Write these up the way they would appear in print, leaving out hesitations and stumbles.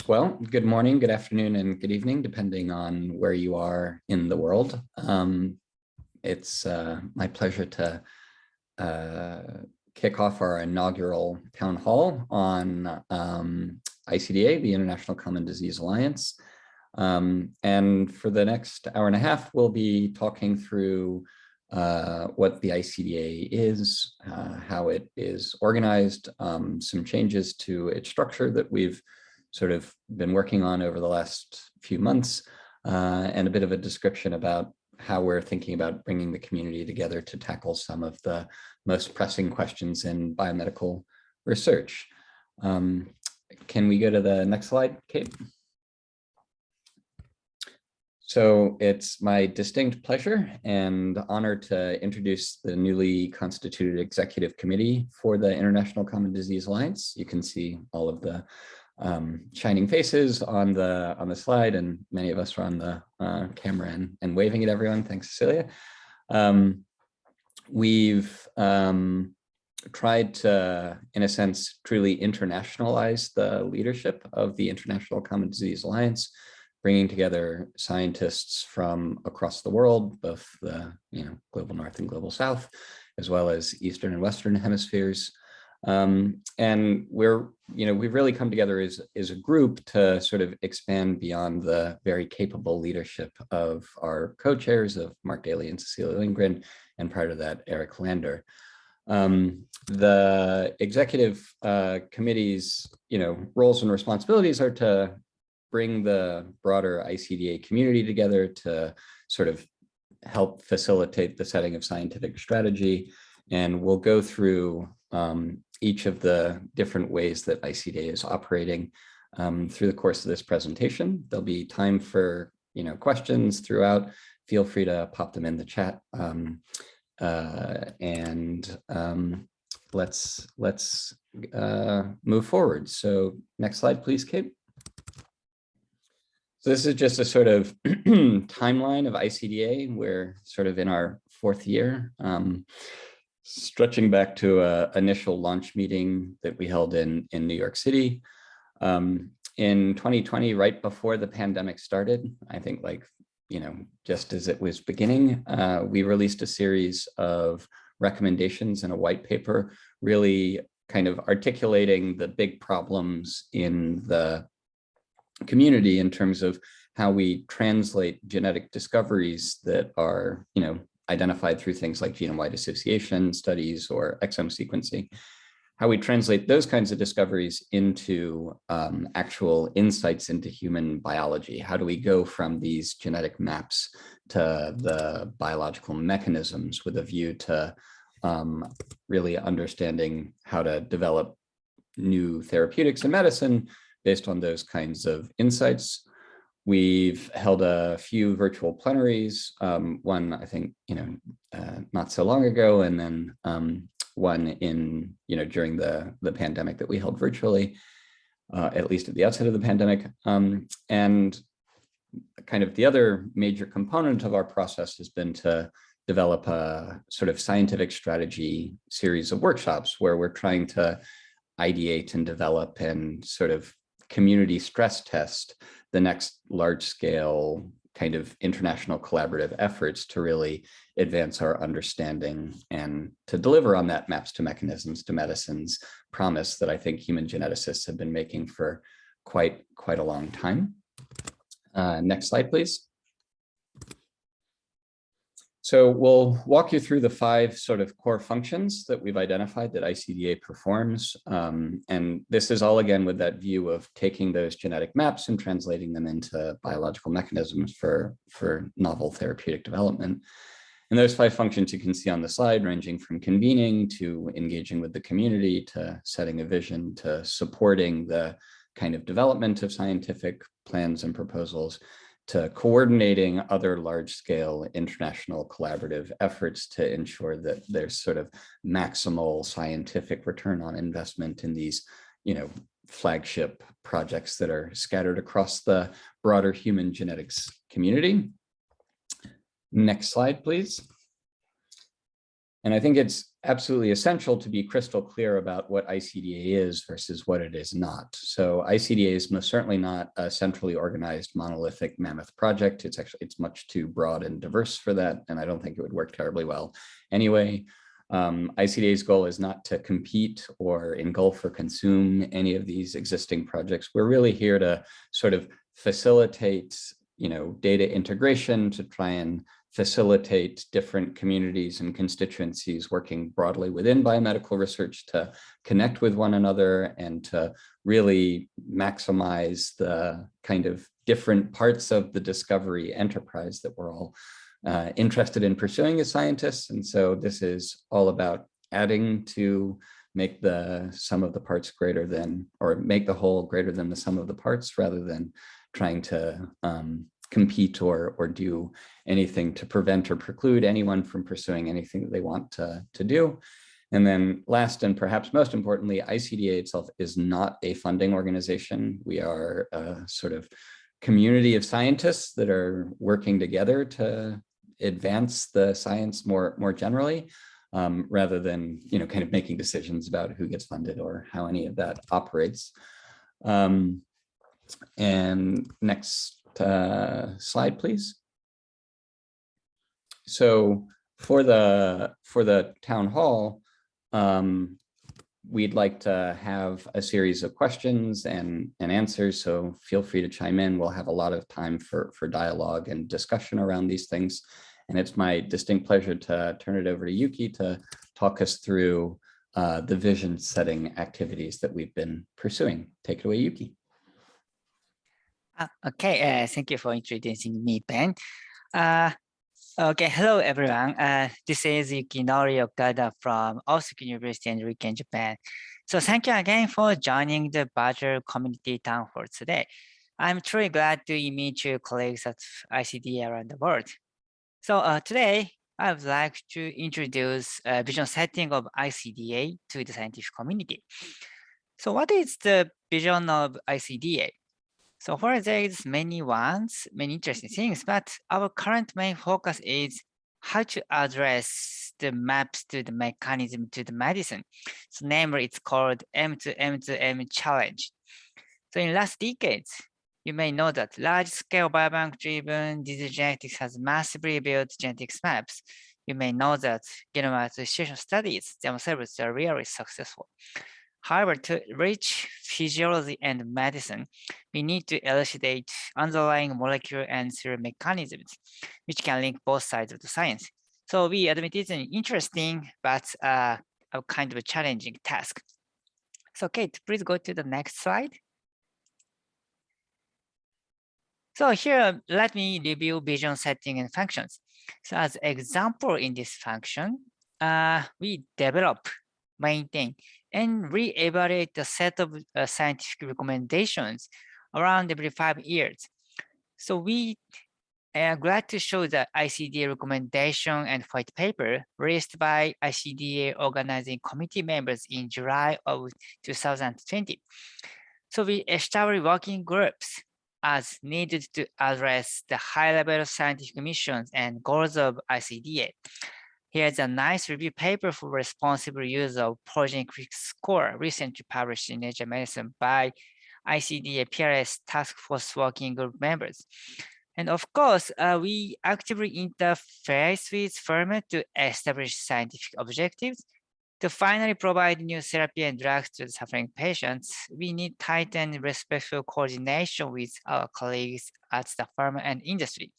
Well, good morning, good afternoon, and good evening, depending on where you are in the world. It's my pleasure to kick off our inaugural town hall on ICDA, the International Common Disease Alliance. And for the next hour and a half, we'll be talking through what the ICDA is, how it is organized, some changes to its structure that we've sort of been working on over the last few months, and a bit of a description about how we're thinking about bringing the community together to tackle some of the most pressing questions in biomedical research. Can we go to the next slide, Kate? So it's my distinct pleasure and honor to introduce the newly constituted executive committee for the International Common Disease Alliance. You can see all of the shining faces on the slide, and many of us are on the camera and waving at everyone. Thanks, Cecilia. We've tried to, in a sense, truly internationalize the leadership of the International Common Disease Alliance, bringing together scientists from across the world, both the global North and global South, as well as Eastern and Western hemispheres. And we've really come together as a group to sort of expand beyond the very capable leadership of our co-chairs of Mark Daly and Cecilia Lindgren, and prior to that, Eric Lander. The executive committee's roles and responsibilities are to bring the broader ICDA community together to sort of help facilitate the setting of scientific strategy. And we'll go through each of the different ways that ICDA is operating through the course of this presentation. There'll be time for questions throughout. Feel free to pop them in the chat. Let's move forward. So next slide, please, Kate. So this is just a sort of timeline of ICDA. We're sort of in our fourth year. Stretching back to an initial launch meeting that we held in New York City in 2020, right before the pandemic started. I think just as it was beginning, we released a series of recommendations in a white paper, really kind of articulating the big problems in the community in terms of how we translate genetic discoveries that are, identified through things like genome-wide association studies or exome sequencing, how we translate those kinds of discoveries into actual insights into human biology. How do we go from these genetic maps to the biological mechanisms with a view to really understanding how to develop new therapeutics and medicine based on those kinds of insights. We've held a few virtual plenaries, one, I think, not so long ago, and then one in, during the pandemic that we held virtually, at least at the outset of the pandemic. And kind of the other major component of our process has been to develop a sort of scientific strategy series of workshops where we're trying to ideate and develop and sort of community stress test the next large-scale kind of international collaborative efforts to really advance our understanding and to deliver on that maps to mechanisms to medicines promise that I think human geneticists have been making for quite a long time. Next slide, please. So we'll walk you through the 5 sort of core functions that we've identified that ICDA performs. And this is all, again, with that view of taking those genetic maps and translating them into biological mechanisms for novel therapeutic development. And those 5 functions you can see on the slide, ranging from convening to engaging with the community, to setting a vision, to supporting the kind of development of scientific plans and proposals, to coordinating other large-scale international collaborative efforts to ensure that there's sort of maximal scientific return on investment in these, flagship projects that are scattered across the broader human genetics community. Next slide, please. And I think it's absolutely essential to be crystal clear about what ICDA is versus what it is not. So ICDA is most certainly not a centrally organized monolithic mammoth project. It's much too broad and diverse for that, and I don't think it would work terribly well anyway. ICDA's goal is not to compete or engulf or consume any of these existing projects. We're really here to sort of facilitate, data integration, to try and facilitate different communities and constituencies working broadly within biomedical research to connect with one another and to really maximize the kind of different parts of the discovery enterprise that we're all interested in pursuing as scientists. And so this is all about adding to make the sum of the parts greater than, or make the whole greater than the sum of the parts, rather than trying to compete or do anything to prevent or preclude anyone from pursuing anything that they want to do. And then last, and perhaps most importantly, ICDA itself is not a funding organization. We are a sort of community of scientists that are working together to advance the science more generally, rather than, kind of making decisions about who gets funded or how any of that operates. And next slide, please. So for the town hall, we'd like to have a series of questions and answers. So feel free to chime in. We'll have a lot of time for dialogue and discussion around these things. And it's my distinct pleasure to turn it over to Yuki to talk us through the vision setting activities that we've been pursuing. Take it away, Yuki. Okay, thank you for introducing me, Ben. Okay, hello everyone. This is Yukinori Okada from Osaka University in Riken, Japan. So thank you again for joining the virtual community town hall today. I'm truly glad to meet your colleagues at ICDA around the world. So today, I would like to introduce a vision setting of ICDA to the scientific community. So what is the vision of ICDA? So for there is many interesting things, but our current main focus is how to address the maps to the mechanism to the medicine. So namely, it's called M2M challenge. So in last decades, you may know that large-scale biobank-driven disease genetics has massively built genetics maps. You may know that genome association studies themselves are really successful. However, to reach physiology and medicine, we need to elucidate underlying molecular and cell mechanisms, which can link both sides of the science. So we admit it's an interesting, but a kind of a challenging task. So Kate, please go to the next slide. So here, let me review vision setting and functions. So as example in this function, we develop, maintain, and re-evaluate the set of scientific recommendations around every 5 years. So we are glad to show the ICDA recommendation and white paper released by ICDA organizing committee members in July of 2020. So we established working groups as needed to address the high level of scientific missions and goals of ICDA. Here's a nice review paper for responsible use of polygenic score recently published in Nature Medicine by ICDA PRS Task Force Working Group members. And of course, we actively interface with pharma to establish scientific objectives. To finally provide new therapy and drugs to the suffering patients, we need tight and respectful coordination with our colleagues at the pharma and industry.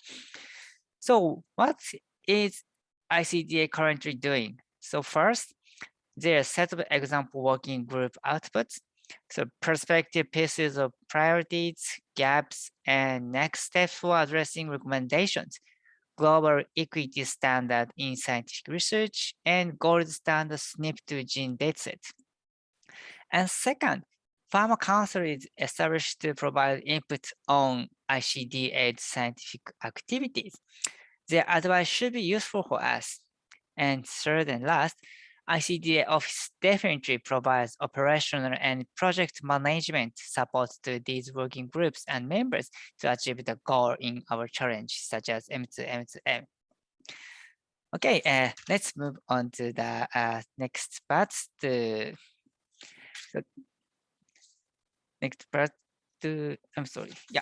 So what is ICDA currently doing? So first, there are a set of example working group outputs. So perspective pieces of priorities, gaps, and next steps for addressing recommendations, global equity standard in scientific research, and gold standard SNP to gene dataset. And second, Pharma Council is established to provide input on ICDA scientific activities. Their advice should be useful for us. And third and last, ICDA office definitely provides operational and project management support to these working groups and members to achieve the goal in our challenge, such as M2M. Okay, let's move on to the next part. Next part. I'm sorry. Yeah.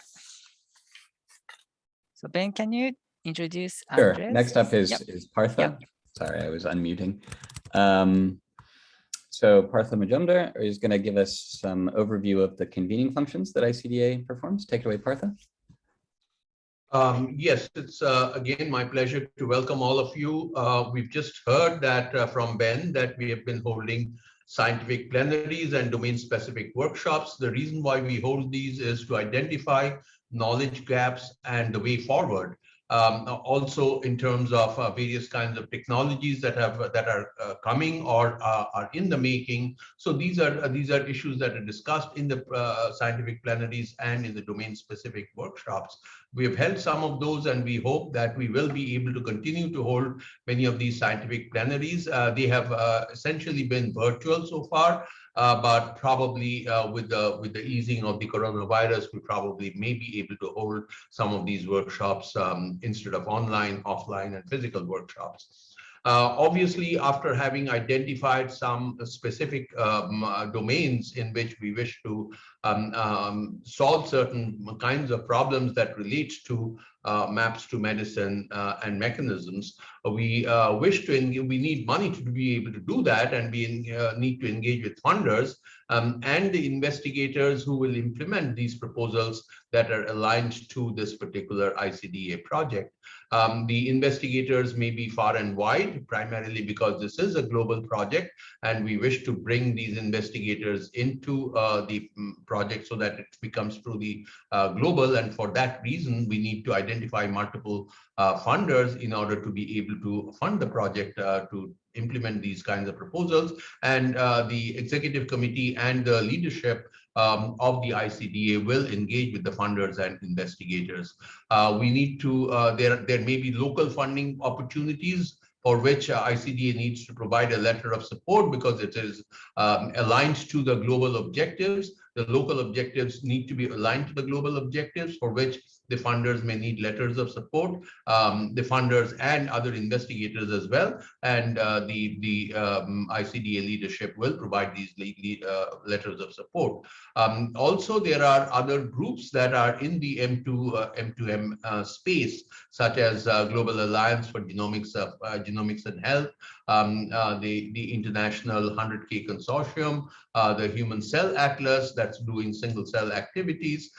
So Ben, can you introduce Sure. Andres? Next up is Partha. Yep. Sorry, I was unmuting. So Partha Majumder is going to give us some overview of the convening functions that ICDA performs. Take it away, Partha. Yes, it's again my pleasure to welcome all of you. We've just heard that from Ben that we have been holding scientific plenaries and domain-specific workshops. The reason why we hold these is to identify knowledge gaps and the way forward. Also, in terms of various kinds of technologies that are coming or are in the making. So these are issues that are discussed in the scientific plenaries and in the domain-specific workshops. We have held some of those, and we hope that we will be able to continue to hold many of these scientific plenaries. They have essentially been virtual so far, but probably with the easing of the coronavirus, we probably may be able to hold some of these workshops instead of online, offline, and physical workshops. Obviously, after having identified some specific domains in which we wish to solve certain kinds of problems that relate to maps to medicine and mechanisms, we need money to be able to do that, and we need to engage with funders and the investigators who will implement these proposals that are aligned to this particular ICDA project. The investigators may be far and wide, primarily because this is a global project, and we wish to bring these investigators into the project so that it becomes truly global. And for that reason, we need to identify multiple funders in order to be able to fund the project to implement these kinds of proposals. And the executive committee and the leadership of the ICDA will engage with the funders and investigators. We need to, there may be local funding opportunities for which ICDA needs to provide a letter of support because it is aligned to the global objectives. The local objectives need to be aligned to the global objectives, for which the funders may need letters of support, the funders and other investigators as well. And the ICDA leadership will provide these letters of support. Also, there are other groups that are in the M2M space, such as Global Alliance for Genomics and Health, the International 100K Consortium, the Human Cell Atlas that's doing single cell activities,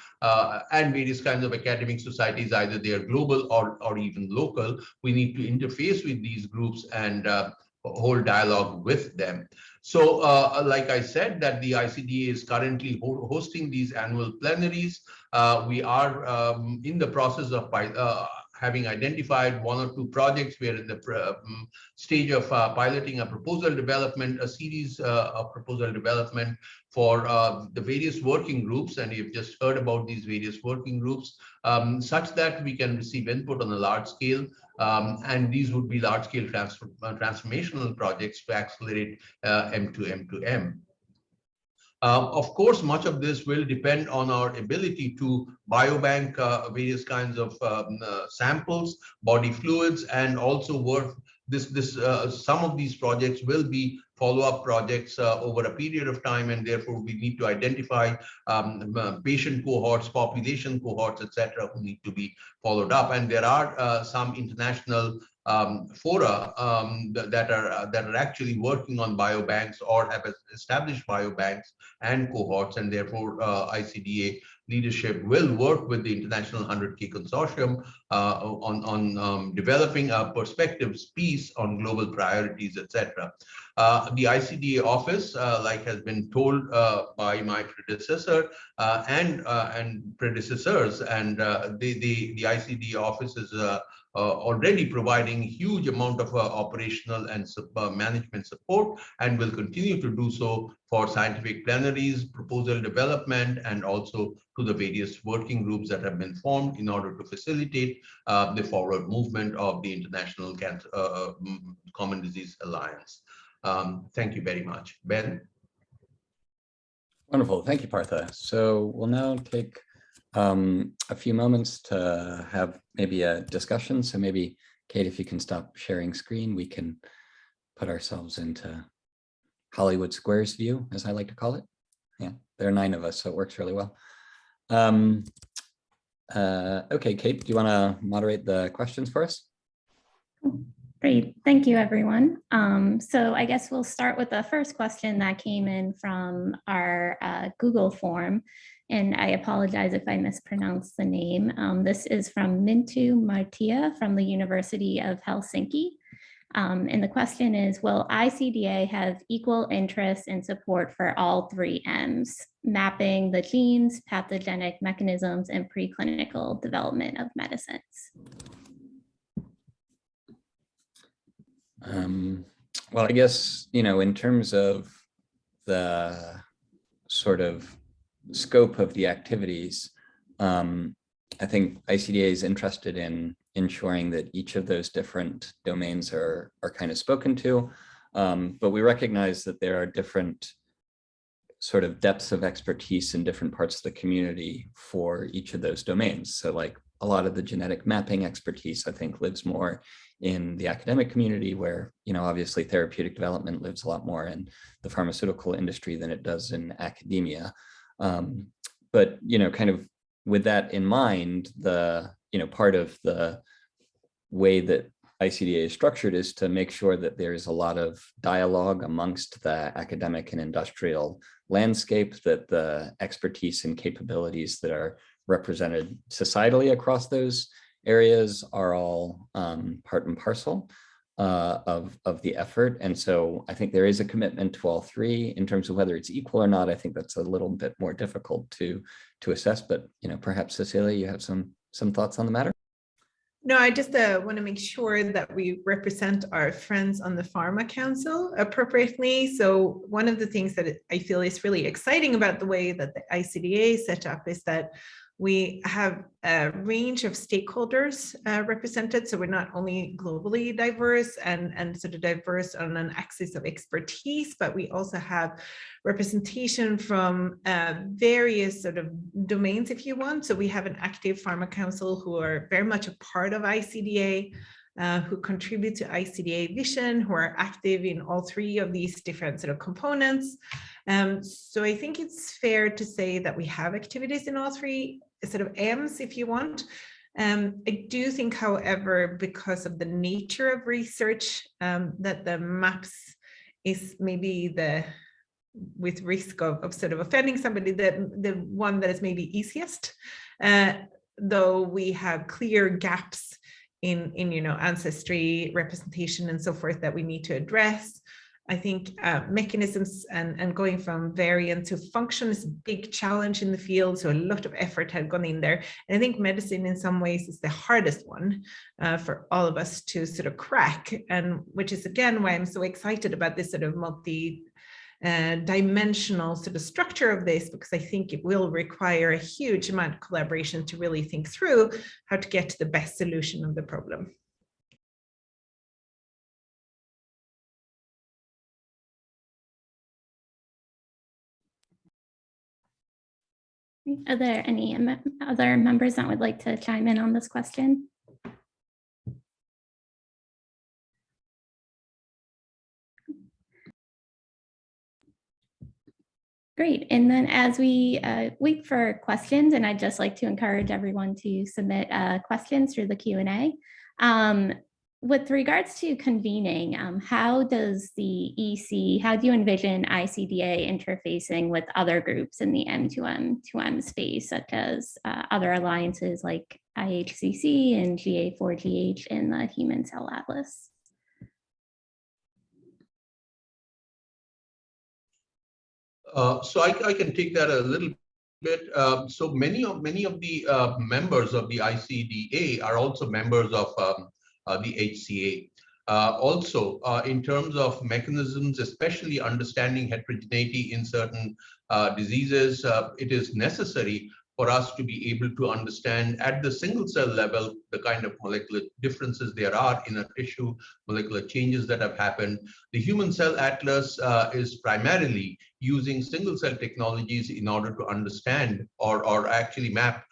and various kinds of academic societies, either they are global or even local. We need to interface with these groups and hold dialogue with them. So like I said, that the ICDA is currently hosting these annual plenaries. We are in the process of having identified one or two projects. We are in the stage of piloting a proposal development, a series of proposal development for the various working groups. And you've just heard about these various working groups, such that we can receive input on a large scale. And these would be large scale transformational projects to accelerate M2M. Of course, much of this will depend on our ability to biobank various kinds of samples, body fluids, and also work some of these projects will be follow-up projects over a period of time, and therefore we need to identify patient cohorts, population cohorts, etc., who need to be followed up. And there are some international fora that are actually working on biobanks or have established biobanks and cohorts, and therefore ICDA leadership will work with the International 100K Consortium on developing a perspectives piece on global priorities, etc. The ICDA office, like has been told by my predecessor and predecessors, and the ICDA office is already providing huge amount of operational and management support, and will continue to do so for scientific plenaries, proposal development, and also to the various working groups that have been formed in order to facilitate the forward movement of the International Common Disease Alliance. Thank you very much. Ben? Wonderful. Thank you, Partha. So we'll now take a few moments to have maybe a discussion. So maybe Kate, if you can stop sharing screen, we can put ourselves into Hollywood Squares view, as I like to call it. Yeah, there are 9 of us, so it works really well. Okay, Kate, do you want to moderate the questions for us? Great, thank you, everyone. So I guess we'll start with the first question that came in from our Google form. And I apologize if I mispronounce the name. This is from Mintu Martia from the University of Helsinki. And the question is, will ICDA have equal interest and support for all 3 M's, mapping the genes, pathogenic mechanisms, and preclinical development of medicines? Well, I guess, in terms of the sort of scope of the activities, I think ICDA is interested in ensuring that each of those different domains are kind of spoken to, but we recognize that there are different sort of depths of expertise in different parts of the community for each of those domains. So like a lot of the genetic mapping expertise, I think, lives more in the academic community, where, obviously therapeutic development lives a lot more in the pharmaceutical industry than it does in academia. But, kind of with that in mind, the, part of the way that ICDA is structured is to make sure that there's a lot of dialogue amongst the academic and industrial landscape, that the expertise and capabilities that are represented societally across those areas are all part and parcel of the effort. And so I think there is a commitment to all 3. In terms of whether it's equal or not, I think that's a little bit more difficult to assess, but perhaps Cecilia, you have some thoughts on the matter? No, I just want to make sure that we represent our friends on the Pharma Council appropriately. So one of the things that I feel is really exciting about the way that the ICDA is set up is that we have a range of stakeholders represented. So we're not only globally diverse and sort of diverse on an axis of expertise, but we also have representation from various sort of domains, if you want. So we have an active Pharma Council who are very much a part of ICDA, who contribute to ICDA vision, who are active in all 3 of these different sort of components. So I think it's fair to say that we have activities in all 3 sort of M's, if you want. I do think, however, because of the nature of research, that the MAPS is maybe with risk of sort of offending somebody, the one that is maybe easiest, though we have clear gaps in ancestry representation and so forth that we need to address. I think mechanisms and going from variant to function is a big challenge in the field. So a lot of effort had gone in there. And I think medicine in some ways is the hardest one for all of us to sort of crack, and which is again why I'm so excited about this sort of multi-dimensional sort of structure of this, because I think it will require a huge amount of collaboration to really think through how to get to the best solution of the problem. Are there any other members that would like to chime in on this question? Great. And then as we wait for questions, and I'd just like to encourage everyone to submit questions through the Q&A. With regards to convening, how do you envision ICDA interfacing with other groups in the M2M space, such as other alliances like IHCC and GA4GH in the Human Cell Atlas? So I can take that a little bit. So many of the members of the ICDA are also members of the HCA. Also, in terms of mechanisms, especially understanding heterogeneity in certain diseases, it is necessary for us to be able to understand at the single cell level the kind of molecular differences there are in a tissue, molecular changes that have happened. The Human Cell Atlas is primarily using single cell technologies in order to understand or actually map,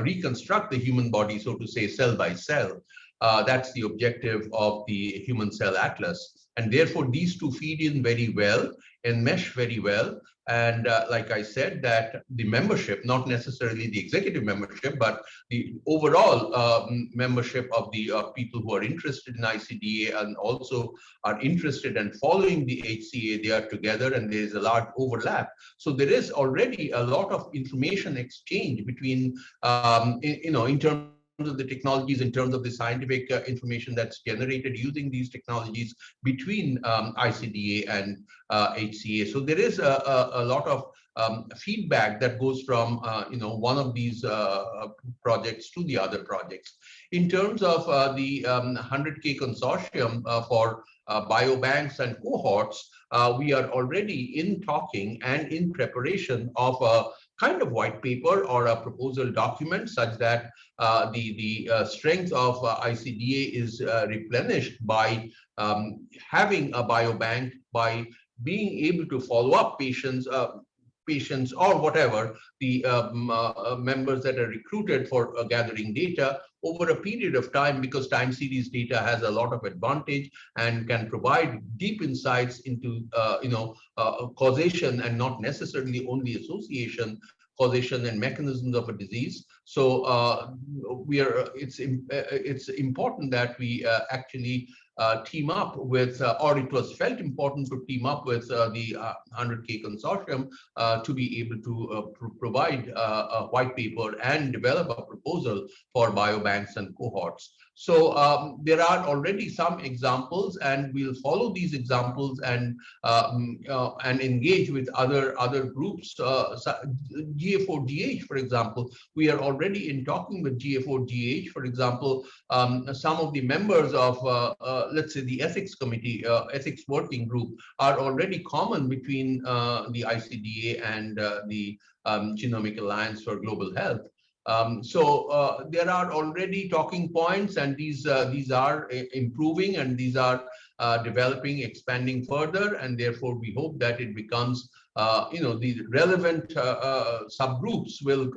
reconstruct the human body, so to say, cell by cell. That's the objective of the Human Cell Atlas. And therefore, these two feed in very well and mesh very well. And like I said, that the membership, not necessarily the executive membership, but the overall membership of the people who are interested in ICDA and also are interested in following the HCA, they are together and there is a large overlap. So there is already a lot of information exchange between, in terms of the technologies, in terms of the scientific information that's generated using these technologies between ICDA and HCA. So there is a lot of feedback that goes from one of these projects to the other projects. In terms of the 100K consortium for biobanks and cohorts, we are already in talking and in preparation of a kind of white paper or a proposal document such that the strength of ICDA is replenished by having a biobank, by being able to follow up patients or whatever, the members that are recruited for gathering data over a period of time, because time series data has a lot of advantage and can provide deep insights into causation and not necessarily only association, causation and mechanisms of a disease. So it's important that we actually team up with, or it was felt important to team up with the 100K consortium to be able to provide a white paper and develop a proposal for biobanks and cohorts. So there are already some examples, and we'll follow these examples and engage with other groups. GA4GH, for example, we are already in talking with GA4GH. For example, some of the members of let's say the ethics committee, ethics working group, are already common between the ICDA and the Genomic Alliance for Global Health. So there are already talking points, and these are improving, and these are developing, expanding further, and therefore we hope that it becomes the relevant subgroups will,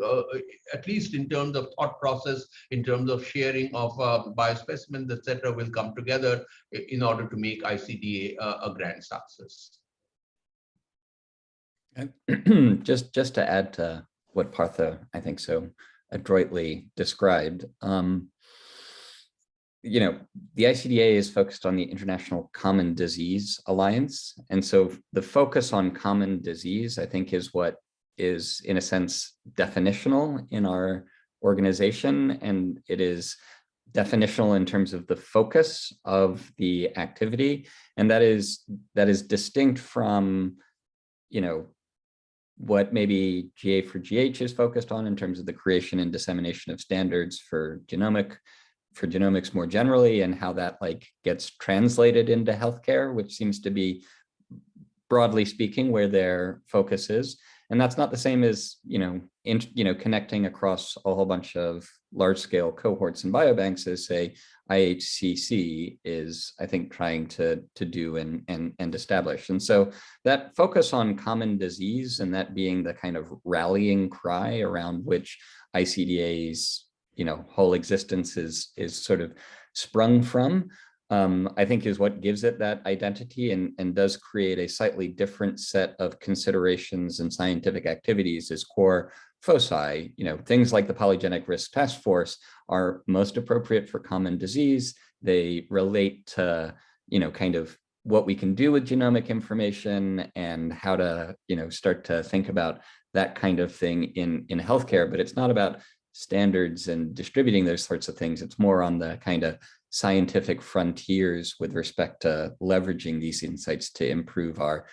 at least in terms of thought process, in terms of sharing of biospecimens, etc., will come together in order to make ICDA a grand success. Just to add to what Partha, I think, so adroitly described, the ICDA is focused on the International Common Disease Alliance. And so the focus on common disease, I think, is what is, in a sense, definitional in our organization. And it is definitional in terms of the focus of the activity. And that is distinct from, what maybe GA4GH is focused on in terms of the creation and dissemination of standards for genomics more generally, and how that gets translated into healthcare, which seems to be, broadly speaking, where their focus is. And that's not the same as connecting across a whole bunch of large-scale cohorts and biobanks as, say, IHCC is, I think, trying to do and establish. And so that focus on common disease, and that being the kind of rallying cry around which ICDA's whole existence is sort of sprung from, I think is what gives it that identity, and does create a slightly different set of considerations and scientific activities as core foci. Things like the Polygenic Risk Task Force are most appropriate for common disease. They relate to, kind of what we can do with genomic information and how to, start to think about that kind of thing in healthcare, but it's not about standards and distributing those sorts of things. It's more on the kind of scientific frontiers with respect to leveraging these insights to improve our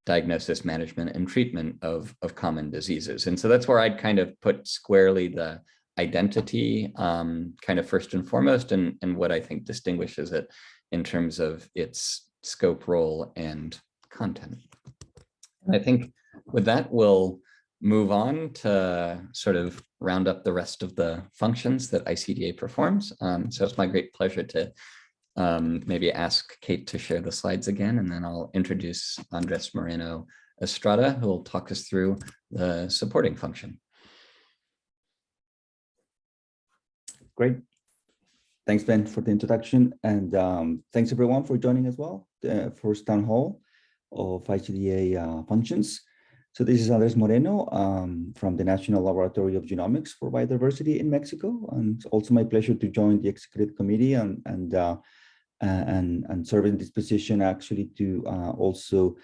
diagnosis, management, and treatment of common diseases. And so that's where I'd kind of put squarely the identity kind of first and foremost, and what I think distinguishes it in terms of its scope, role, and content. And I think with that, we'll move on to sort of round up the rest of the functions that ICDA performs. So it's my great pleasure to maybe ask Kate to share the slides again, and then I'll introduce Andrés Moreno Estrada, who will talk us through the supporting function. Great. Thanks, Ben, for the introduction. And thanks, everyone, for joining as well, the first town hall of ICDA functions. So this is Andrés Moreno from the National Laboratory of Genomics for Biodiversity in Mexico. And it's also my pleasure to join the executive committee and serve in this position actually to also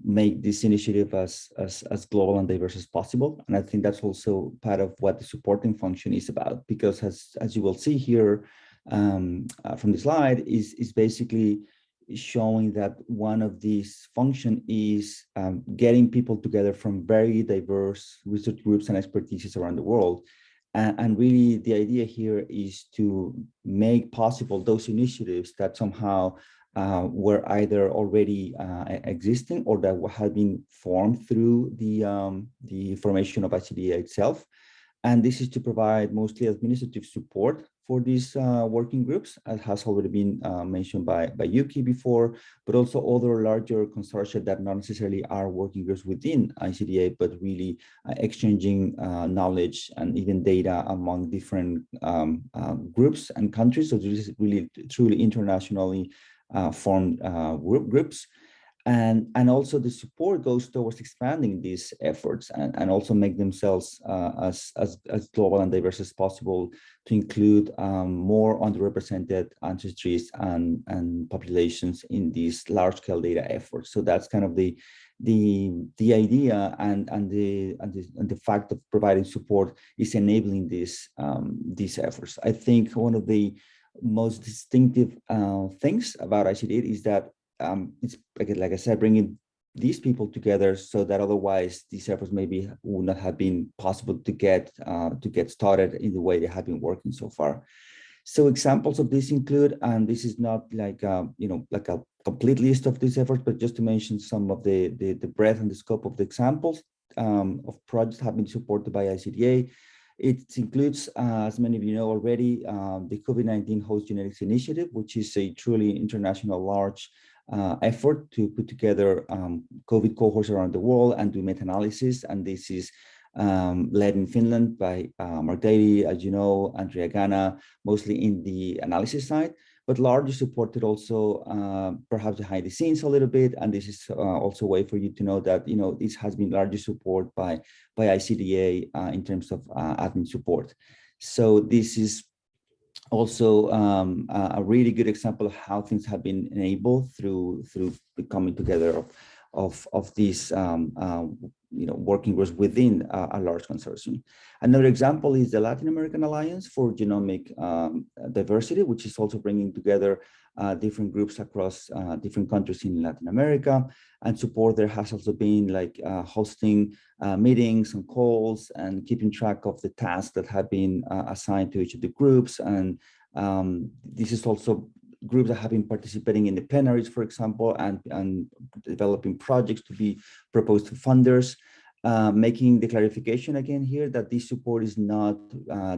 make this initiative as global and diverse as possible. And I think that's also part of what the supporting function is about, because as you will see here from the slide is basically showing that one of these function is getting people together from very diverse research groups and expertises around the world. And really the idea here is to make possible those initiatives that somehow were either already existing or that had been formed through the formation of ICDA itself. And this is to provide mostly administrative support for these working groups, as has already been mentioned by Yuki before, but also other larger consortia that not necessarily are working groups within ICDA, but really exchanging knowledge and even data among different groups and countries. So this is really truly internationally formed groups. And also the support goes towards expanding these efforts and also make themselves as global and diverse as possible to include more underrepresented ancestries and populations in these large-scale data efforts. So that's kind of the idea, and the fact of providing support is enabling these efforts. I think one of the most distinctive things about ICDA is that it's like I said, bringing these people together so that otherwise these efforts maybe would not have been possible to get started in the way they have been working so far. So examples of this include, and this is not like like a complete list of these efforts, but just to mention some of the breadth and the scope of the examples of projects have been supported by ICDA. It includes, as many of you know already, the COVID-19 Host Genetics Initiative, which is a truly international large effort to put together COVID cohorts around the world and do meta-analysis. And this is led in Finland by Mark Daly, as you know, Andrea Gana, mostly in the analysis side, but largely supported also perhaps behind the scenes a little bit. And this is also a way for you to know that, this has been largely supported by ICDA in terms of admin support. So this is also a really good example of how things have been enabled through the coming together of these working groups within a large consortium. Another example is the Latin American Alliance for Genomic Diversity, which is also bringing together different groups across different countries in Latin America. And support there has also been like hosting meetings and calls and keeping track of the tasks that have been assigned to each of the groups. And this is also groups that have been participating in the plenaries, for example, and developing projects to be proposed to funders, making the clarification again here that this support is not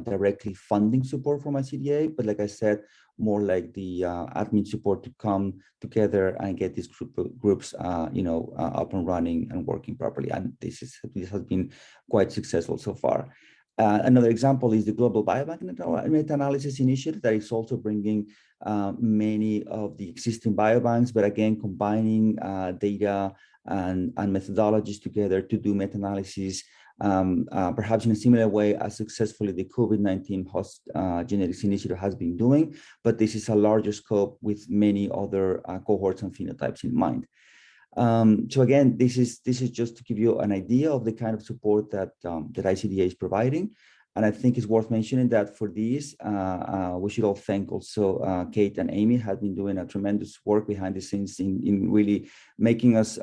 directly funding support from ICDA, but like I said, more like the admin support to come together and get these groups up and running and working properly. And this has been quite successful so far. Another example is the Global Biobank Meta-Analysis Initiative that is also bringing many of the existing biobanks, but again, combining data and methodologies together to do meta-analysis, perhaps in a similar way as successfully the COVID-19 Host Genetics Initiative has been doing, but this is a larger scope with many other cohorts and phenotypes in mind. So again, this is just to give you an idea of the kind of support that ICDA is providing. And I think it's worth mentioning that for these, we should all thank also Kate and Amy have been doing a tremendous work behind the scenes in really making us,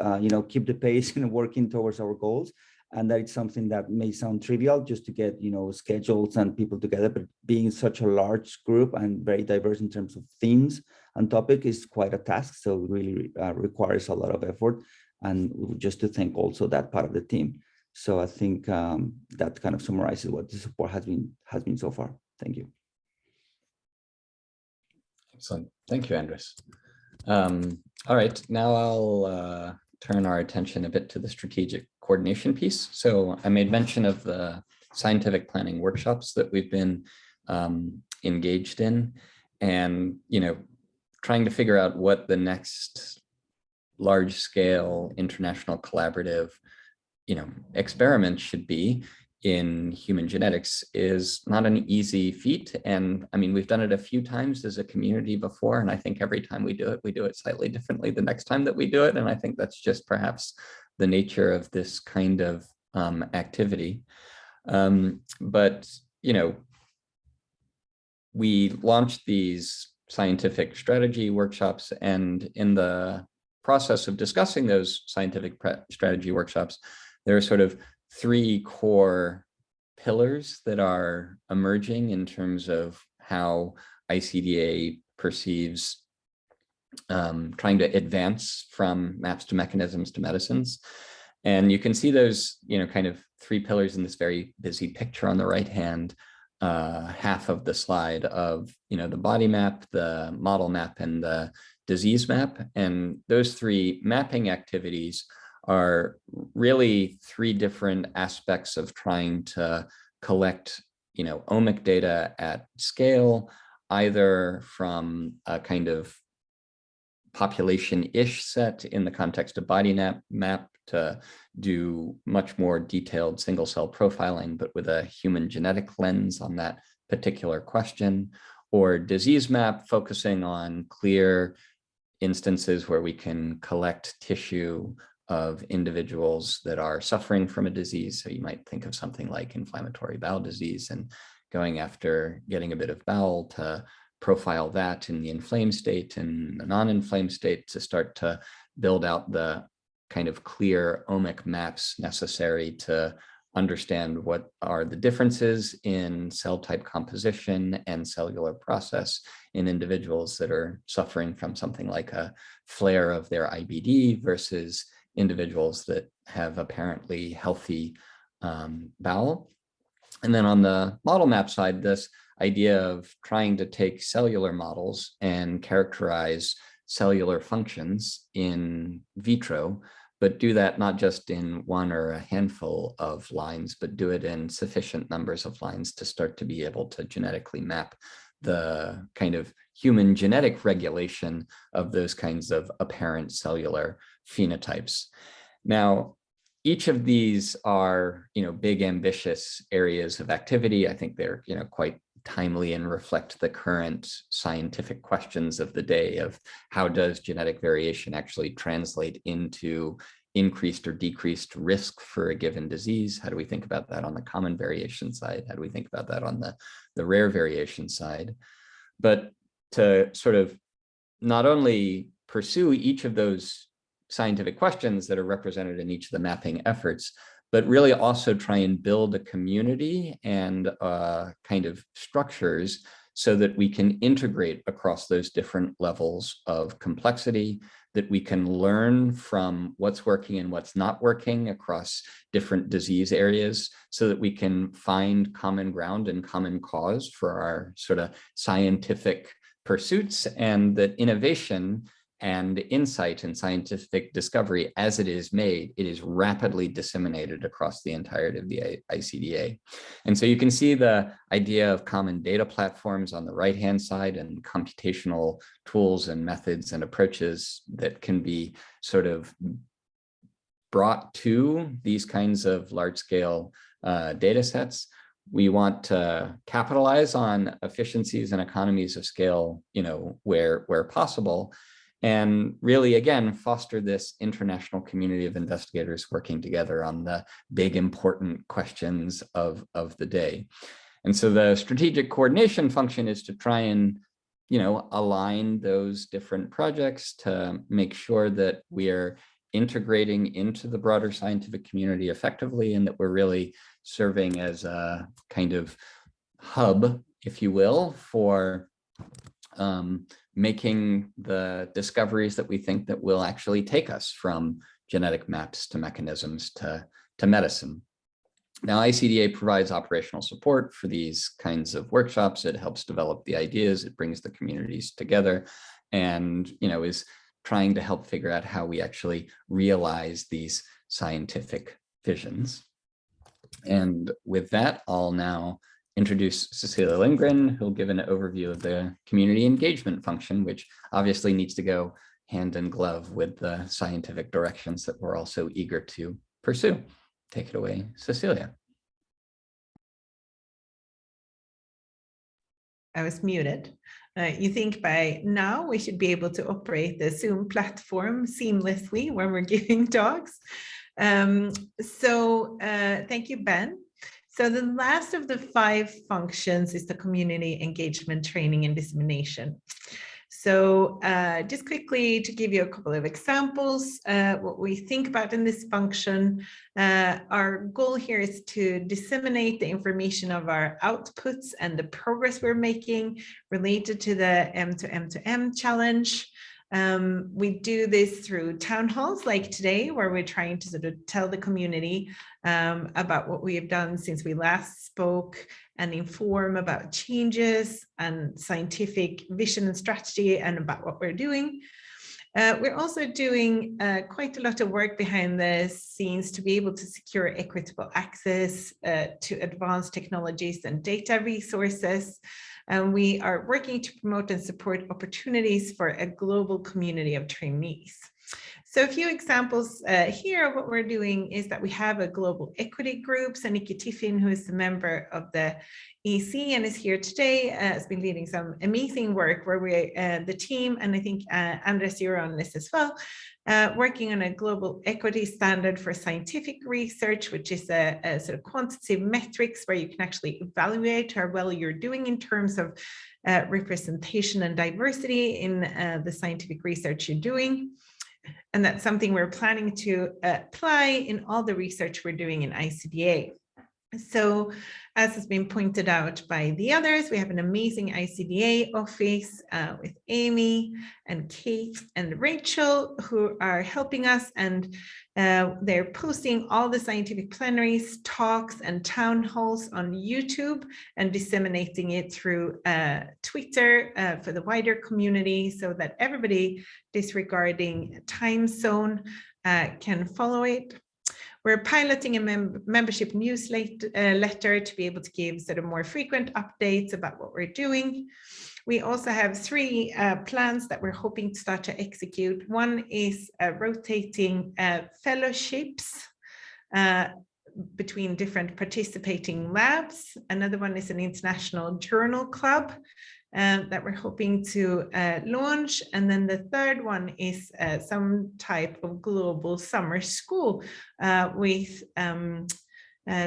keep the pace and working towards our goals. And that it's something that may sound trivial just to get, schedules and people together, but being such a large group and very diverse in terms of themes and topic is quite a task. So it really requires a lot of effort. And just to thank also that part of the team. So I think that kind of summarizes what the support has been so far. Thank you. Excellent. Thank you, Andrés. All right, now I'll turn our attention a bit to the strategic coordination piece. So I made mention of the scientific planning workshops that we've been engaged in. and, trying to figure out what the next large scale international collaborative, experiment should be in human genetics is not an easy feat. And I mean, we've done it a few times as a community before, and I think every time we do it slightly differently the next time that we do it. And I think that's just perhaps the nature of this kind of activity. But, we launched these scientific strategy workshops, and in the process of discussing those scientific strategy workshops, there are sort of three core pillars that are emerging in terms of how ICDA perceives trying to advance from maps to mechanisms to medicines. And you can see those, kind of three pillars in this very busy picture on the right-hand half of the slide of, the body map, the model map, and the disease map. And those three mapping activities are really three different aspects of trying to collect, omic data at scale, either from a kind of population-ish set in the context of body map to do much more detailed single cell profiling, but with a human genetic lens on that particular question, or disease map focusing on clear instances where we can collect tissue of individuals that are suffering from a disease. So you might think of something like inflammatory bowel disease and going after getting a bit of bowel to profile that in the inflamed state and the non-inflamed state to start to build out the kind of clear omic maps necessary to understand what are the differences in cell type composition and cellular process in individuals that are suffering from something like a flare of their IBD versus individuals that have apparently healthy bowel. And then on the model map side, this idea of trying to take cellular models and characterize cellular functions in vitro, but do that not just in one or a handful of lines, but do it in sufficient numbers of lines to start to be able to genetically map the kind of human genetic regulation of those kinds of apparent cellular phenotypes. Now, each of these are, big ambitious areas of activity. I think they're, quite timely and reflect the current scientific questions of the day of how does genetic variation actually translate into increased or decreased risk for a given disease? How do we think about that on the common variation side? How do we think about that on the rare variation side? But to sort of not only pursue each of those scientific questions that are represented in each of the mapping efforts, but really also try and build a community and kind of structures so that we can integrate across those different levels of complexity, that we can learn from what's working and what's not working across different disease areas, so that we can find common ground and common cause for our sort of scientific pursuits, and that innovation and insight and scientific discovery, as it is made, it is rapidly disseminated across the entirety of the ICDA. And so you can see the idea of common data platforms on the right-hand side and computational tools and methods and approaches that can be sort of brought to these kinds of large-scale data sets. We want to capitalize on efficiencies and economies of scale, where possible, and really, again, foster this international community of investigators working together on the big, important questions of the day. And so the strategic coordination function is to try and, align those different projects to make sure that we are integrating into the broader scientific community effectively, and that we're really serving as a kind of hub, if you will, for making the discoveries that we think that will actually take us from genetic maps to mechanisms to medicine. Now, ICDA provides operational support for these kinds of workshops. It helps develop the ideas, it brings the communities together, and is trying to help figure out how we actually realize these scientific visions. And with that, I'll now introduce Cecilia Lindgren, who'll give an overview of the community engagement function, which obviously needs to go hand in glove with the scientific directions that we're also eager to pursue. Take it away, Cecilia. I was muted. You think by now we should be able to operate the Zoom platform seamlessly when we're giving talks. Thank you, Ben. So the last of the 5 functions is the community engagement, training, and dissemination. So just quickly to give you a couple of examples, what we think about in this function, our goal here is to disseminate the information of our outputs and the progress we're making related to the M2M2M challenge. We do this through town halls like today, where we're trying to sort of tell the community about what we have done since we last spoke and inform about changes and scientific vision and strategy and about what we're doing. We're also doing quite a lot of work behind the scenes to be able to secure equitable access to advanced technologies and data resources. And we are working to promote and support opportunities for a global community of trainees. So a few examples here of what we're doing is that we have a global equity group. So Nicki Tiffin, who is a member of the EC and is here today, has been leading some amazing work where we, the team, and I think Andrés, you're on this as well, working on a global equity standard for scientific research, which is a sort of quantitative metrics where you can actually evaluate how well you're doing in terms of representation and diversity in the scientific research you're doing. And that's something we're planning to apply in all the research we're doing in ICDA. So as has been pointed out by the others, we have an amazing ICDA office with Amy and Kate and Rachel who are helping us, and they're posting all the scientific plenaries, talks, and town halls on YouTube and disseminating it through Twitter for the wider community so that everybody disregarding time zone can follow it. We're piloting a membership newsletter to be able to give sort of more frequent updates about what we're doing. We also have 3 plans that we're hoping to start to execute. One is rotating fellowships between different participating labs. Another one is an international journal club that we're hoping to launch. And then the third one is some type of global summer school with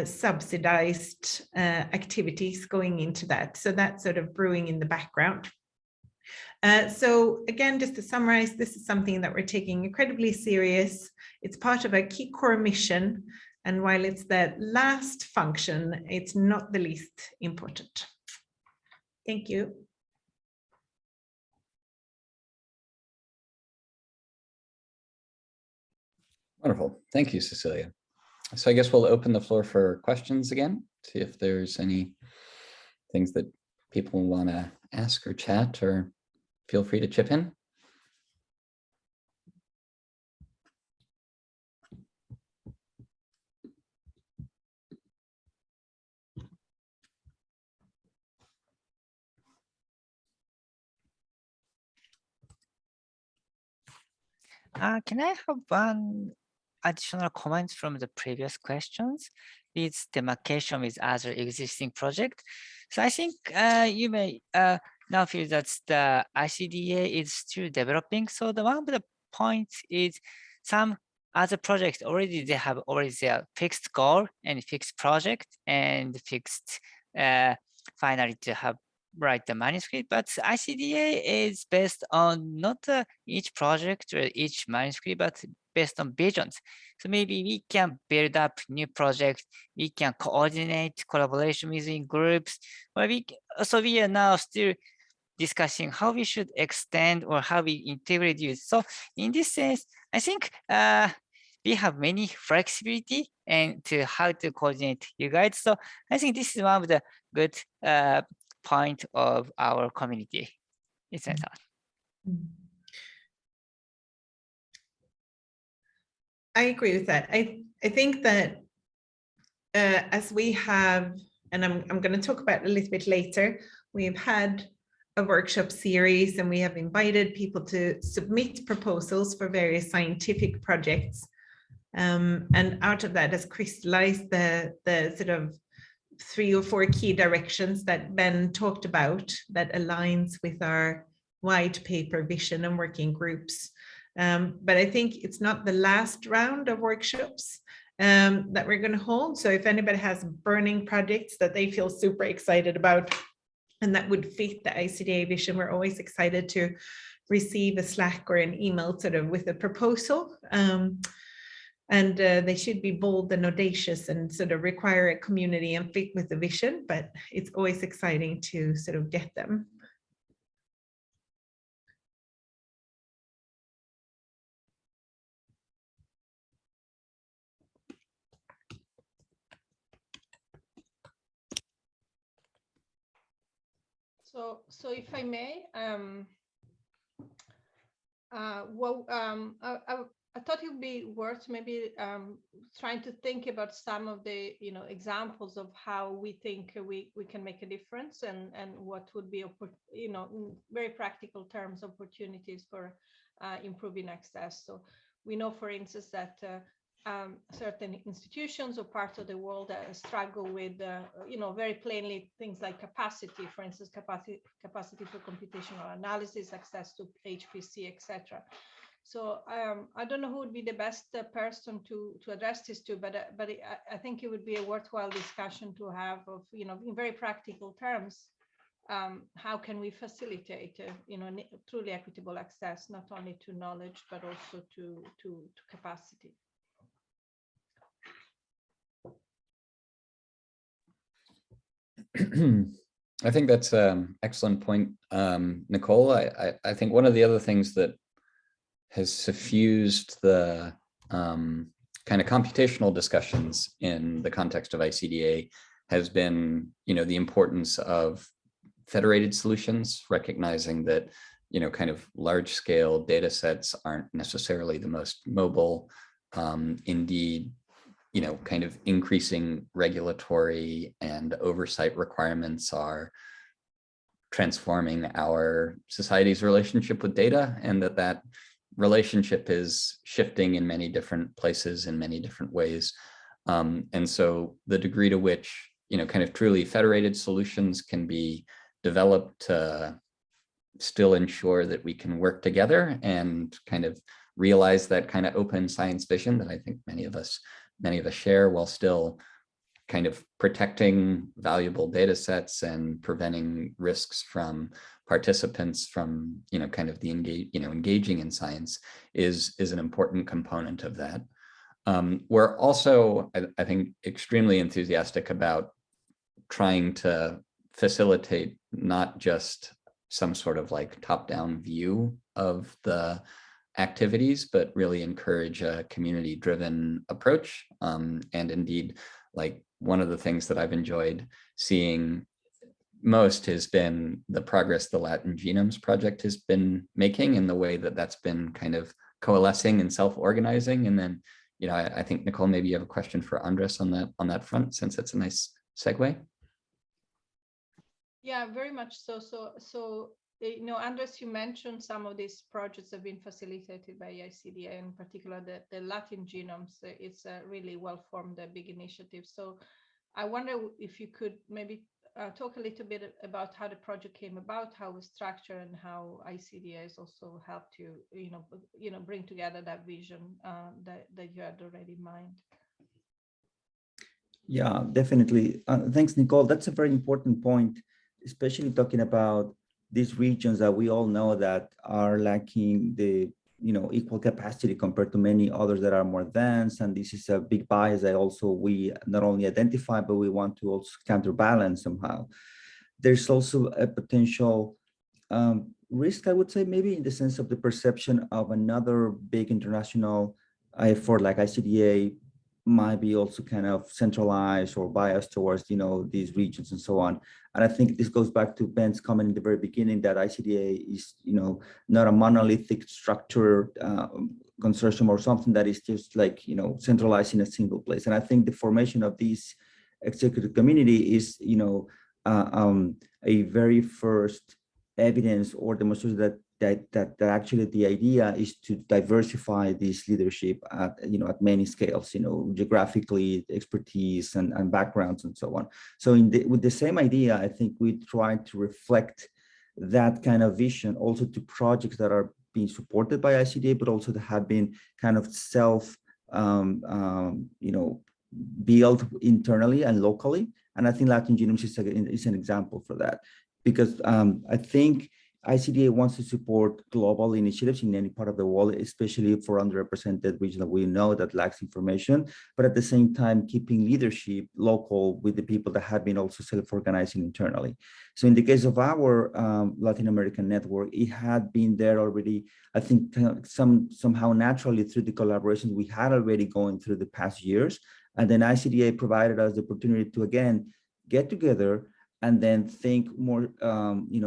subsidized activities going into that. So that's sort of brewing in the background. So again, just to summarize, this is something that we're taking incredibly serious. It's part of a key core mission. And while it's the last function, it's not the least important. Thank you. Wonderful. Thank you, Cecilia. So I guess we'll open the floor for questions again, see if there's any things that people want to ask or chat, or feel free to chip in. Can I have one additional comment from the previous questions? It's demarcation with other existing project. So I think you may now feel that the ICDA is still developing. So the one of the points is some other projects already, they have already their fixed goal and fixed project and fixed finally to have write the manuscript, but ICDA is based on not each project or each manuscript, but based on visions. So maybe we can build up new projects, we can coordinate collaboration within groups, or we are now still discussing how we should extend or how we integrate use. So in this sense, I think we have many flexibility and to how to coordinate you guys. So I think this is one of the good point of our community. It's my thought. I agree with that. I think that as we have and I'm going to talk about it a little bit later. We've had a workshop series and we have invited people to submit proposals for various scientific projects. And out of that has crystallized the sort of 3 or 4 key directions that Ben talked about that aligns with our white paper vision and working groups. But I think it's not the last round of workshops that we're going to hold. So if anybody has burning projects that they feel super excited about and that would fit the ICDA vision, we're always excited to receive a Slack or an email sort of with a proposal. And they should be bold and audacious and sort of require a community and fit with the vision, but it's always exciting to sort of get them. So if I may, I thought it would be worth maybe trying to think about some of the examples of how we think we can make a difference and what would be in very practical terms opportunities for improving access. So we know, for instance, that certain institutions or parts of the world struggle with very plainly things like capacity, for instance, capacity for computational analysis, access to HPC, etc. So I don't know who would be the best person to address this to, but I think it would be a worthwhile discussion to have of, in very practical terms, how can we facilitate, truly equitable access, not only to knowledge, but also to capacity. I think that's an excellent point, Nicole. I think one of the other things that has suffused the kind of computational discussions in the context of ICDA has been, the importance of federated solutions, recognizing that, kind of large scale data sets aren't necessarily the most mobile. Indeed, kind of increasing regulatory and oversight requirements are transforming our society's relationship with data, and that relationship is shifting in many different places in many different ways. And so the degree to which, kind of truly federated solutions can be developed to still ensure that we can work together and kind of realize that kind of open science vision that I think many of us share, while still kind of protecting valuable data sets and preventing risks from participants from, kind of the engaging in science is an important component of that. We're also, I think, extremely enthusiastic about trying to facilitate not just some sort of like top-down view of the activities, but really encourage a community-driven approach. And indeed, like one of the things that I've enjoyed seeing most has been the progress the Latin Genomes Project has been making, and the way that that's been kind of coalescing and self-organizing. And then, I think, Nicole, maybe you have a question for Andrés on that front, since it's a nice segue. Yeah, very much so. So Andrés, you mentioned some of these projects have been facilitated by ICDA, in particular the Latin Genomes. It's a really well-formed, big initiative. So I wonder if you could maybe talk a little bit about how the project came about, how it was structured, and how ICDA has also helped to, bring together that vision that you had already in mind. Yeah, definitely. Thanks, Nicole. That's a very important point, especially talking about these regions that we all know that are lacking the equal capacity compared to many others that are more advanced. And this is a big bias that also we not only identify, but we want to also counterbalance somehow. There's also a potential risk, I would say, maybe in the sense of the perception of another big international effort like ICDA might be also kind of centralized or biased towards, these regions and so on. And I think this goes back to Ben's comment in the very beginning that ICDA is, not a monolithic structure consortium or something that is just like, centralized in a single place. And I think the formation of these executive community is, a very first evidence or demonstration that actually the idea is to diversify this leadership at many scales, geographically, expertise and backgrounds and so on. So with the same idea, I think we try to reflect that kind of vision also to projects that are being supported by ICDA, but also that have been kind of built internally and locally. And I think Latin Genomes is an example for that, because I think ICDA wants to support global initiatives in any part of the world, especially for underrepresented regions that we know that lacks information, but at the same time, keeping leadership local with the people that have been also self-organizing internally. So in the case of our Latin American network, it had been there already, I think somehow naturally through the collaborations we had already going through the past years. And then ICDA provided us the opportunity to, again, get together and then think more,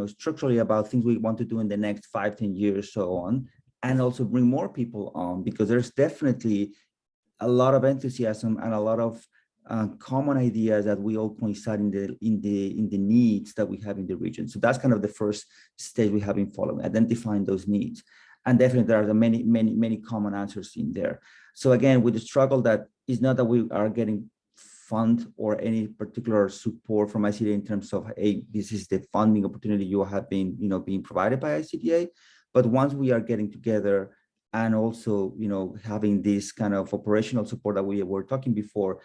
structurally about things we want to do in the next 5-10 years, so on, and also bring more people on, because there's definitely a lot of enthusiasm and a lot of common ideas that we all coincide in the needs that we have in the region. So that's kind of the first stage we have been following, identifying those needs, and definitely there are many common answers in there. So again, with the struggle that is not that we are getting fund or any particular support from ICDA in terms of, hey, this is the funding opportunity you have been, being provided by ICDA. But once we are getting together and also, having this kind of operational support that we were talking before,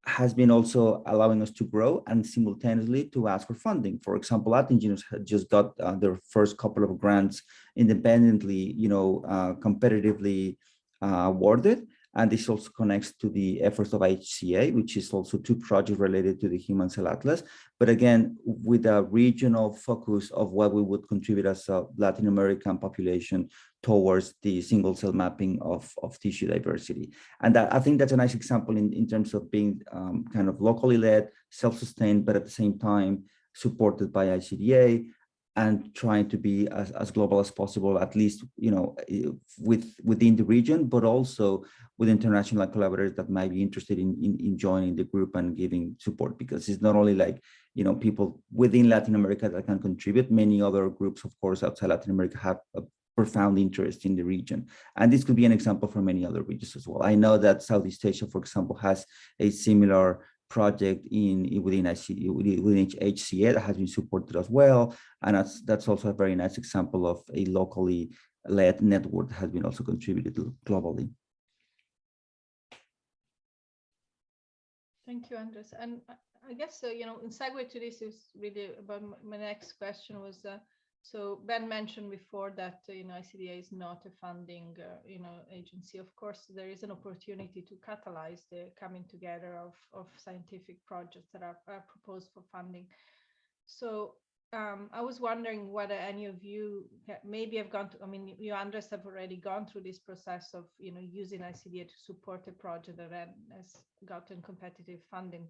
has been also allowing us to grow and simultaneously to ask for funding. For example, Latin Genomes had just got their first couple of grants independently, competitively awarded. And this also connects to the efforts of HCA, which is also 2 projects related to the Human Cell Atlas. But again, with a regional focus of what we would contribute as a Latin American population towards the single cell mapping of tissue diversity. And I think that's a nice example in terms of being kind of locally led, self-sustained, but at the same time supported by ICDA, and trying to be as global as possible, at least, within the region, but also with international collaborators that might be interested in joining the group and giving support, because it's not only like, people within Latin America that can contribute. Many other groups, of course, outside Latin America have a profound interest in the region. And this could be an example for many other regions as well. I know that Southeast Asia, for example, has a similar project within HCA that has been supported as well, and that's also a very nice example of a locally led network that has been also contributed globally. Thank you, Andrés. And I guess in segue to this is really about my next question was so Ben mentioned before that ICDA is not a funding agency. Of course, there is an opportunity to catalyze the coming together of scientific projects that are proposed for funding. So I was wondering whether any of you maybe have gone to, you, Andrés, have already gone through this process of using ICDA to support a project that has gotten competitive funding.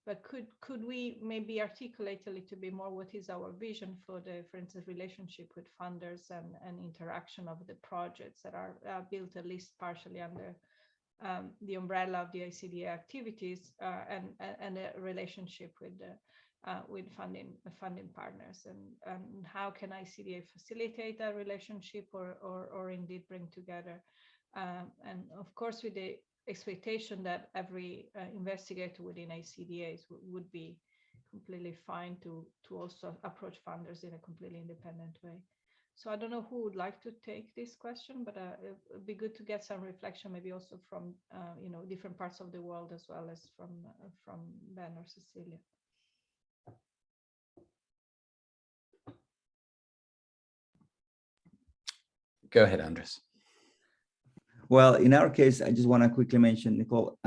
But could we maybe articulate a little bit more what is our vision for instance, relationship with funders and interaction of the projects that are built at least partially under the umbrella of the ICDA activities and a relationship with funding partners, and how can ICDA facilitate that relationship or indeed bring together, and of course with the expectation that every investigator within ICDA would be completely fine to also approach funders in a completely independent way. So I don't know who would like to take this question, but it would be good to get some reflection, maybe also from different parts of the world as well as from Ben or Cecilia. Go ahead, Andrés. Well, in our case, I just want to quickly mention, Nicole,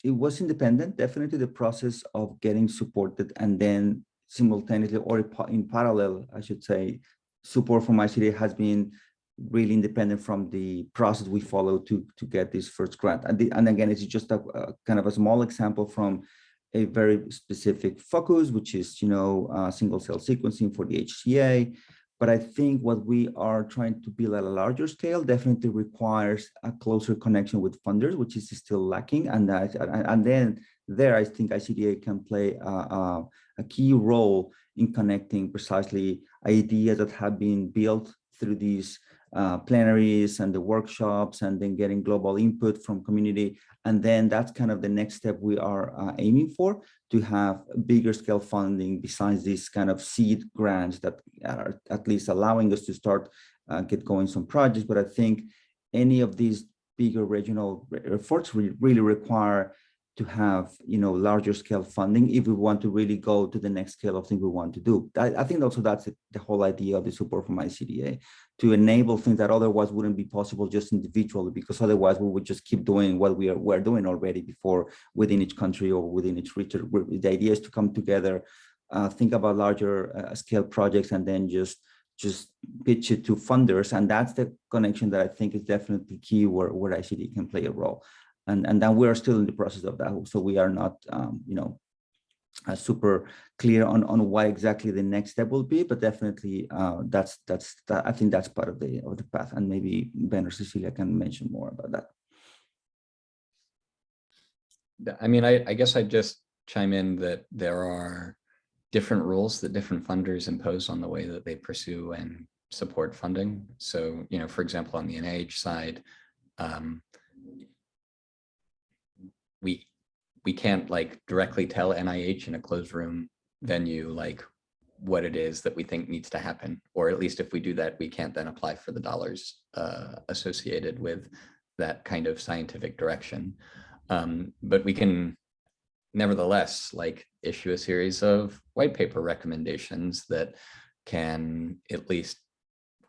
it was independent, definitely the process of getting supported and then simultaneously or in parallel, I should say, support from ICDA has been really independent from the process we follow to get this first grant. And again, it's just a kind of a small example from a very specific focus, which is, single cell sequencing for the HCA. But I think what we are trying to build at a larger scale definitely requires a closer connection with funders, which is still lacking. And then there, I think ICDA can play a key role in connecting precisely ideas that have been built through these plenaries and the workshops, and then getting global input from community. And then that's kind of the next step we are aiming for, to have bigger scale funding besides these kind of seed grants that are at least allowing us to start get going some projects. But I think any of these bigger regional efforts really require to have, you know, larger scale funding if we want to really go to the next scale of things we want to do. I think also that's the whole idea of the support from ICDA, to enable things that otherwise wouldn't be possible just individually, because otherwise we would just keep doing what we're doing already before within each country or within each region. The idea is to come together, think about larger scale projects, and then just pitch it to funders. And that's the connection that I think is definitely key, where ICDA can play a role. And then we're still in the process of that. So we are not, you know, super clear on what exactly the next step will be, but definitely I think that's part of the path. And maybe Ben or Cecilia can mention more about that. I mean, I guess I'd just chime in that there are different rules that different funders impose on the way that they pursue and support funding. So, you know, for example, on the NIH side, we can't like directly tell NIH in a closed room venue like what it is that we think needs to happen, or at least if we do that, we can't then apply for the dollars associated with that kind of scientific direction. But we can nevertheless like issue a series of white paper recommendations that can at least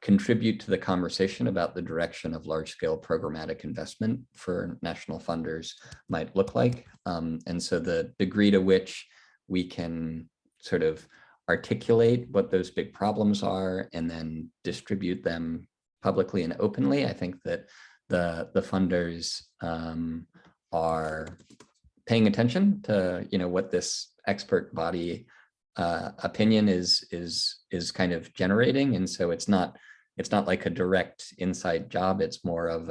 contribute to the conversation about the direction of large-scale programmatic investment for national funders might look like. And so the degree to which we can sort of articulate what those big problems are and then distribute them publicly and openly, I think that the funders are paying attention to, you know, what this expert body opinion is kind of generating. And so it's not like a direct inside job. It's more of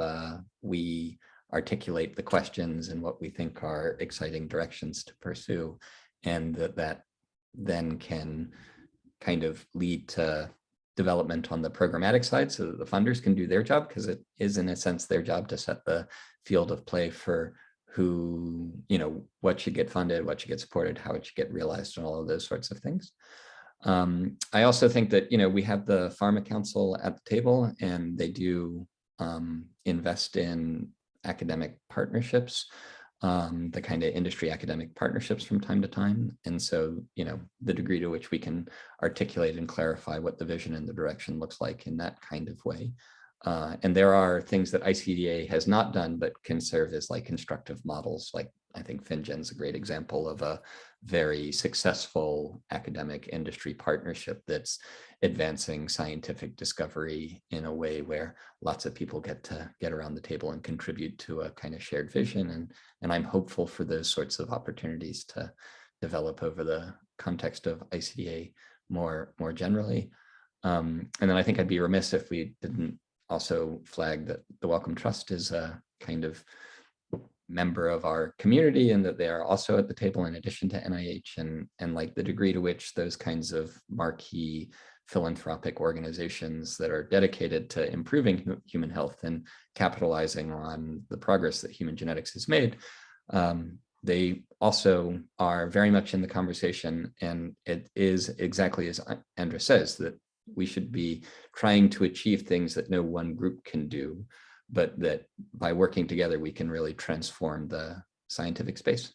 we articulate the questions and what we think are exciting directions to pursue, and that then can kind of lead to development on the programmatic side so that the funders can do their job, because it is in a sense their job to set the field of play for who, you know, what should get funded, what should get supported, how it should get realized, and all of those sorts of things. I also think that, you know, we have the Pharma Council at the table, and they do invest in academic partnerships, the kind of industry academic partnerships from time to time. And so, you know, the degree to which we can articulate and clarify what the vision and the direction looks like in that kind of way. And there are things that ICDA has not done, but can serve as like constructive models. Like I think FinGen's a great example of a very successful academic industry partnership that's advancing scientific discovery in a way where lots of people get to get around the table and contribute to a kind of shared vision. And I'm hopeful for those sorts of opportunities to develop over the context of ICDA more generally. And then I think I'd be remiss if we didn't also flag that the Wellcome Trust is a kind of member of our community, and that they are also at the table in addition to NIH, and like the degree to which those kinds of marquee philanthropic organizations that are dedicated to improving human health and capitalizing on the progress that human genetics has made, they also are very much in the conversation. And it is exactly as Andrés says, that we should be trying to achieve things that no one group can do, but that by working together, we can really transform the scientific space.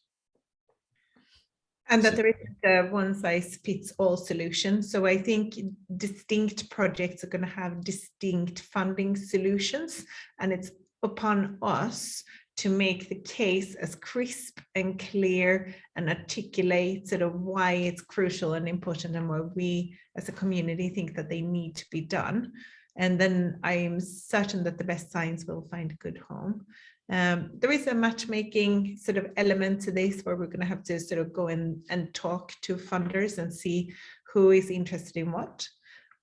And that there isn't a one-size-fits-all solution. So I think distinct projects are going to have distinct funding solutions, and it's upon us to make the case as crisp and clear and articulate sort of why it's crucial and important, and why we as a community think that they need to be done. And then I'm certain that the best science will find a good home. There is a matchmaking sort of element to this, where we're going to have to sort of go in and talk to funders and see who is interested in what.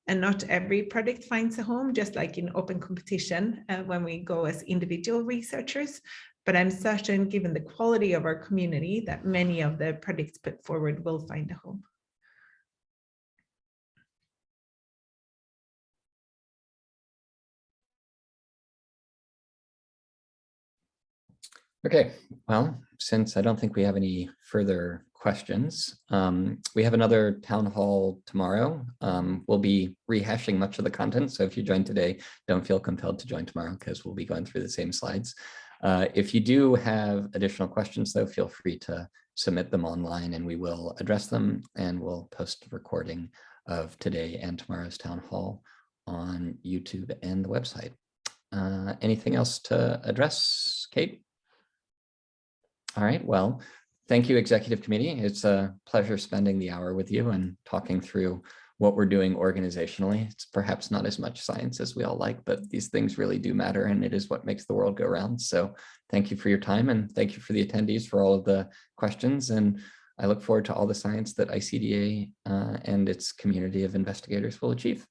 And not every project finds a home, just like in open competition when we go as individual researchers. but I'm certain, given the quality of our community, that many of the projects put forward will find a home. Okay, well, since I don't think we have any further questions, we have another town hall tomorrow. We'll be rehashing much of the content, so if you joined today, don't feel compelled to join tomorrow because we'll be going through the same slides. If you do have additional questions, though, feel free to submit them online and we will address them, and we'll post the recording of today and tomorrow's town hall on YouTube and the website. Anything else to address, Kate? All right, well, thank you, Executive Committee. It's a pleasure spending the hour with you and talking through what we're doing organizationally. It's perhaps not as much science as we all like, but these things really do matter, and it is what makes the world go round. So thank you for your time, and thank you for the attendees for all of the questions. And I look forward to all the science that ICDA and its community of investigators will achieve.